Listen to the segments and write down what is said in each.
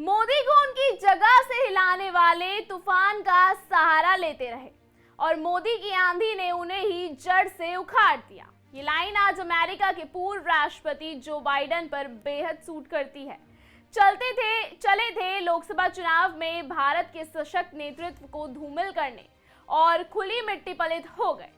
मोदी को उनकी जगह से हिलाने वाले तूफान का सहारा लेते रहे और मोदी की आंधी ने उन्हें ही जड़ से उखाड़ दिया। ये लाइन आज अमेरिका के पूर्व राष्ट्रपति जो बाइडेन पर बेहद सूट करती है। चले थे लोकसभा चुनाव में भारत के सशक्त नेतृत्व को धूमिल करने और खुली मिट्टी पलित हो गए।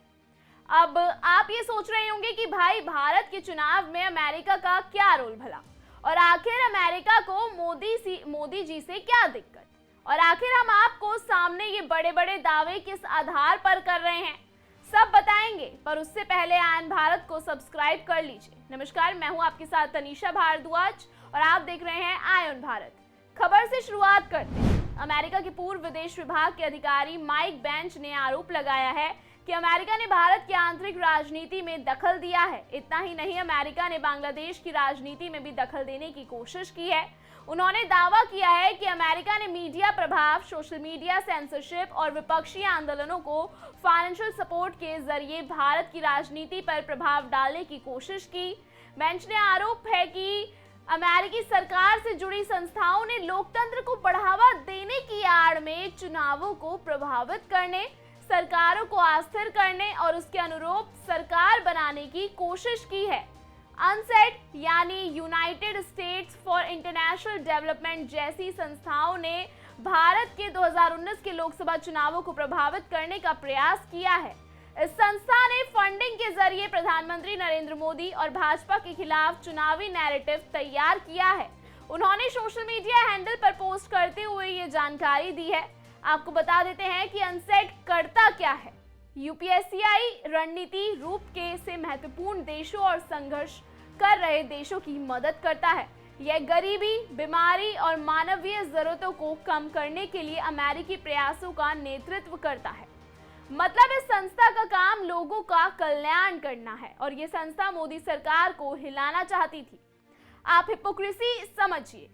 अब आप ये सोच रहे होंगे कि भाई भारत के चुनाव में अमेरिका का क्या रोल भला, और आखिर अमेरिका को मोदी जी से क्या दिक्कत, और आखिर हम आपको सामने ये बड़े बड़े दावे किस आधार पर कर रहे हैं, सब बताएंगे। पर उससे पहले आयन भारत को सब्सक्राइब कर लीजिए। नमस्कार, मैं हूं आपके साथ तनीषा भारद्वाज और आप देख रहे हैं आयन भारत। खबर से शुरुआत करते हैं। अमेरिका के पूर्व विदेश विभाग के अधिकारी माइक बेंच ने आरोप लगाया है कि अमेरिका ने भारत की आंतरिक राजनीति में दखल दिया है। इतना ही नहीं, अमेरिका ने बांग्लादेश की राजनीति में भी दखल देने की कोशिश की है। उन्होंने दावा किया है कि अमेरिका ने मीडिया प्रभाव, सोशल मीडिया सेंसरशिप और विपक्षी आंदोलनों को फाइनेंशियल सपोर्ट के जरिए भारत की राजनीति पर प्रभाव डालने की कोशिश की। बेंच ने आरोप है कि अमेरिकी सरकार से जुड़ी संस्थाओं ने लोकतंत्र को बढ़ावा देने की आड़ में चुनावों को प्रभावित करने, सरकारों को अस्थिर करने और उसके अनुरूप सरकार बनाने की कोशिश की है। अनसेट यानी United states for international development जैसी संस्थाओं ने भारत के 2019 के लोकसभा चुनावों को प्रभावित करने का प्रयास किया है। इस संस्था ने फंडिंग के जरिए प्रधानमंत्री नरेंद्र मोदी और भाजपा के खिलाफ चुनावी नैरेटिव तैयार किया है। उन्होंने सोशल मीडिया हैंडल पर पोस्ट करते हुए ये जानकारी दी है। आपको बता देते हैं कि अनसेट करता क्या है। यूपीएससीआई रणनीति रूप के से महत्वपूर्ण देशों और संघर्ष कर रहे देशों की मदद करता है। यह गरीबी, बीमारी और मानवीय जरूरतों को कम करने के लिए अमेरिकी प्रयासों का नेतृत्व करता है। मतलब इस संस्था का काम लोगों का कल्याण करना है और ये संस्था मोदी सरकार को हिलाना चाहती थी। आप हिपोक्रेसी समझिए।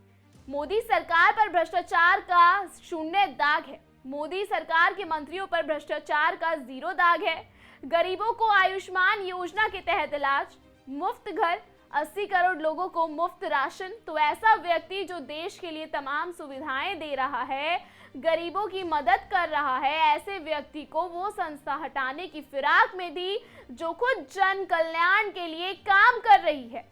मोदी सरकार पर भ्रष्टाचार का 0 दाग है। मोदी सरकार के मंत्रियों पर भ्रष्टाचार का 0 दाग है। गरीबों को आयुष्मान योजना के तहत इलाज, मुफ्त घर, 80 करोड़ लोगों को मुफ्त राशन। तो ऐसा व्यक्ति जो देश के लिए तमाम सुविधाएं दे रहा है, गरीबों की मदद कर रहा है, ऐसे व्यक्ति को वो संस्था हटाने की फिराक में दी जो खुद जन कल्याण के लिए काम कर रही है।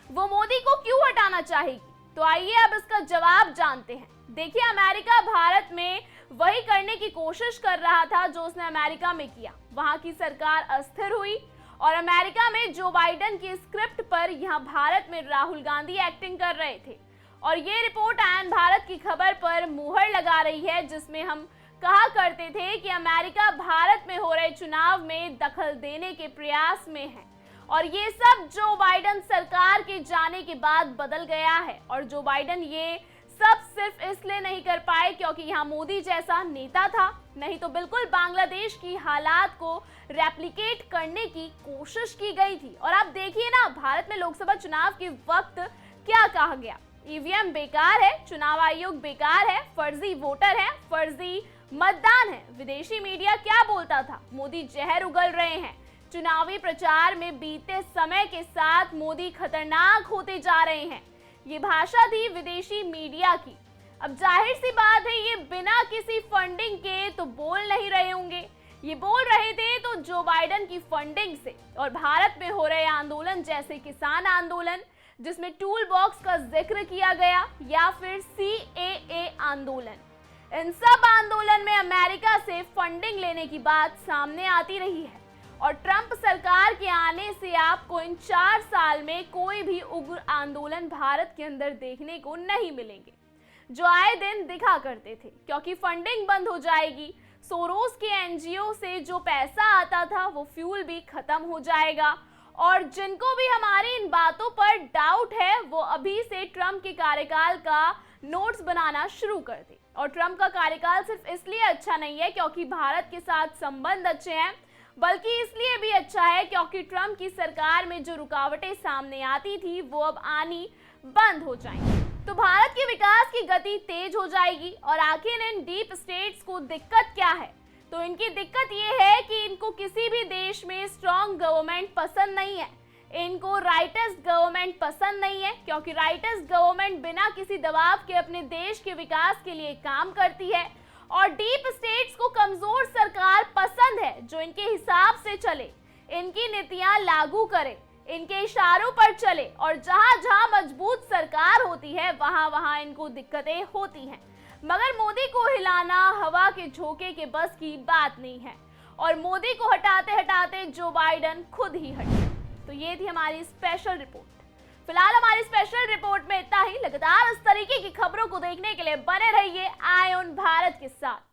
वो मोदी को क्यों हटाना चाहेगी? तो आइए अब इसका जवाब जानते हैं। देखिए, अमेरिका भारत में वही करने की कोशिश कर रहा था जो उसने अमेरिका में किया। वहां की सरकार अस्थिर हुई और अमेरिका में जो बाइडेन की स्क्रिप्ट पर यहां भारत में राहुल गांधी एक्टिंग कर रहे थे। और ये रिपोर्ट आयन भारत की खबर पर मुहर लगा रही है, जिसमें हम कहा करते थे कि अमेरिका भारत में हो रहे चुनाव में दखल देने के प्रयास में है। और ये सब जो बाइडेन सरकार के जाने के बाद बदल गया है। और जो बाइडेन ये सब सिर्फ इसलिए नहीं कर पाए क्योंकि यहाँ मोदी जैसा नेता था, नहीं तो बिल्कुल बांग्लादेश की हालात को रेप्लिकेट करने की कोशिश की गई थी। और आप देखिए ना, भारत में लोकसभा चुनाव के वक्त क्या कहा गया। ईवीएम बेकार है, चुनाव आयोग बेकार है, फर्जी वोटर है, फर्जी मतदान है। विदेशी मीडिया क्या बोलता था? मोदी जहर उगल रहे हैं। चुनावी प्रचार में बीते समय के साथ मोदी खतरनाक होते जा रहे हैं। ये भाषा थी विदेशी मीडिया की। अब जाहिर सी बात है, ये बिना किसी फंडिंग के तो बोल नहीं रहे होंगे। ये बोल रहे थे तो जो बाइडेन की फंडिंग से और भारत में हो रहे आंदोलन जैसे किसान आंदोलन, जिसमें टूल बॉक्स का जिक्र किया गया, या फिर CAA आंदोलन, इन सब आंदोलन में अमेरिका से फंडिंग लेने की बात सामने आती रही है। और ट्रंप सरकार के आने से आपको इन 4 साल में कोई भी उग्र आंदोलन भारत के अंदर देखने को नहीं मिलेंगे, जो आए दिन दिखा करते थे, क्योंकि फंडिंग बंद हो जाएगी। सोरोस के NGO से जो पैसा आता था वो फ्यूल भी खत्म हो जाएगा। और जिनको भी हमारी इन बातों पर डाउट है, वो अभी से ट्रंप के कार्यकाल का नोट्स बनाना शुरू कर दे। और ट्रंप का कार्यकाल सिर्फ इसलिए अच्छा नहीं है क्योंकि भारत के साथ संबंध अच्छे हैं, बल्कि इसलिए भी अच्छा है क्योंकि ट्रंप की सरकार में जो रुकावटें सामने आती थी वो अब आनी बंद हो जाएंगी। तो भारत के विकास की गति तेज हो जाएगी। और आखिर इन डीप स्टेट्स को दिक्कत क्या है? तो इनकी दिक्कत ये है कि इनको किसी भी देश में स्ट्रॉन्ग गवर्नमेंट पसंद नहीं है। इनको राइटिस्ट गवर्नमेंट पसंद नहीं है, क्योंकि राइटिस्ट गवर्नमेंट बिना किसी दबाव के अपने देश के विकास के लिए काम करती है और डीप स्टेट्स को कमजोर सरकार पसंद है जो इनके हिसाब से चले, इनकी नीतियां लागू करे, इनके इशारों पर चले और जहां जहां मजबूत सरकार होती है वहां वहां इनको दिक्कतें होती हैं। मगर मोदी को हिलाना हवा के झोंके के बस की बात नहीं है और मोदी को हटाते हटाते जो बाइडेन खुद ही हटे। तो ये थी हमारी स्पेशल रिपोर्ट। फिलहाल हमारी स्पेशल रिपोर्ट में इतना ही। लगातार इस तरीके की खबरों को देखने के लिए बने रहिए आई ऑन भारत के साथ।